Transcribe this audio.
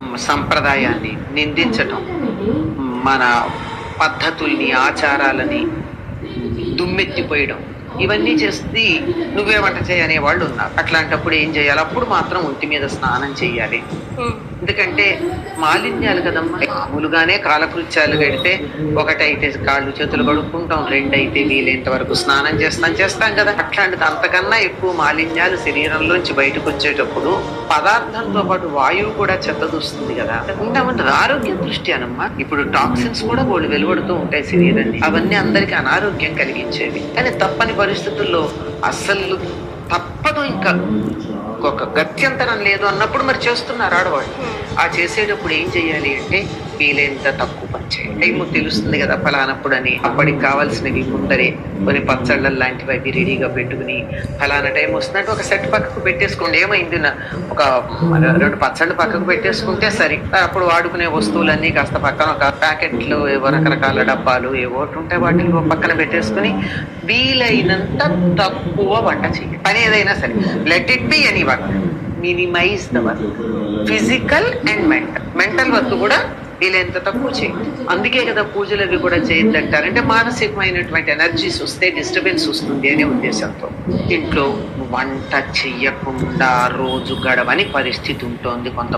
సంప్రదాయాన్ని నిందించటం, మన పద్ధతుల్ని, ఆచారాలని దుమ్మెత్తిపోయడం, ఇవన్నీ చేసి నువ్వే వంట చేయనే వాళ్ళు ఉన్నారు. అట్లాంటప్పుడు ఏం చేయాలి? అప్పుడు మాత్రం ఒంటి మీద స్నానం చేయాలి. ఎందుకంటే మాలిన్యాలు కదమ్మా. మామూలుగానే కాలకృత్యాలు కడితే ఒకటైతే కాళ్ళు చేతులు కడుక్కుంటాం, రెండైతే వీలైనంత వరకు స్నానం చేస్తాం కదా. అట్లాంటిది అంతకన్నా ఎక్కువ మాలిన్యాలు శరీరంలోంచి బయటకు వచ్చేటప్పుడు పదార్థంతో పాటు వాయువు కూడా చెత్తదూస్తుంది కదా. ఉంటామంటారు ఆరోగ్యం దృష్టి అనమ్మా. ఇప్పుడు టాక్సిన్స్ కూడా వాళ్ళు వెలువడుతూ ఉంటాయి శరీరాన్ని. అవన్నీ అందరికీ అనారోగ్యం కలిగించేవి. కానీ తప్పని పరిస్థితుల్లో అస్సలు తప్పదు, ఇంకా ఒక గత్యంతరం లేదు అన్నప్పుడు మరి చేస్తున్నారు ఆడవాళ్ళు. ఆ చేసేటప్పుడు ఏం చెయ్యాలి అంటే వీలైనంత తక్కువ పని చేయాలి. టైము తెలుస్తుంది కదా ఫలానప్పుడు అని. అప్పటికి కావాల్సినవి ముందరే కొన్ని పచ్చళ్ళ లాంటివి అవి రెడీగా పెట్టుకుని ఫలానా టైం వస్తున్నట్టు ఒక సెట్ పక్కకు పెట్టేసుకోండి. ఏమైంది, ఒక 2 పచ్చళ్ళు పక్కకు పెట్టేసుకుంటే సరి. అప్పుడు వాడుకునే వస్తువులన్నీ కాస్త పక్కన ఒక ప్యాకెట్లు, ఏవో రకరకాల డబ్బాలు ఏవో ఉంటాయి, వాటిని పక్కన పెట్టేసుకుని వీలైనంత తక్కువ వంట చేయాలి. పని ఏదైనా సరే, let it be any work, minimize the work, physical and mental work కూడా వీలైనంత తక్కువ చేయండి. అందుకే కదా పూజలు అవి కూడా చేయొద్దంటారు. అంటే మానసికమైనటువంటి ఎనర్జీస్ వస్తే డిస్టర్బెన్స్ వస్తుంది అనే ఉద్దేశంతో. ఇంట్లో వంట చెయ్యకుండా రోజు గడవని పరిస్థితి ఉంటుంది కొంత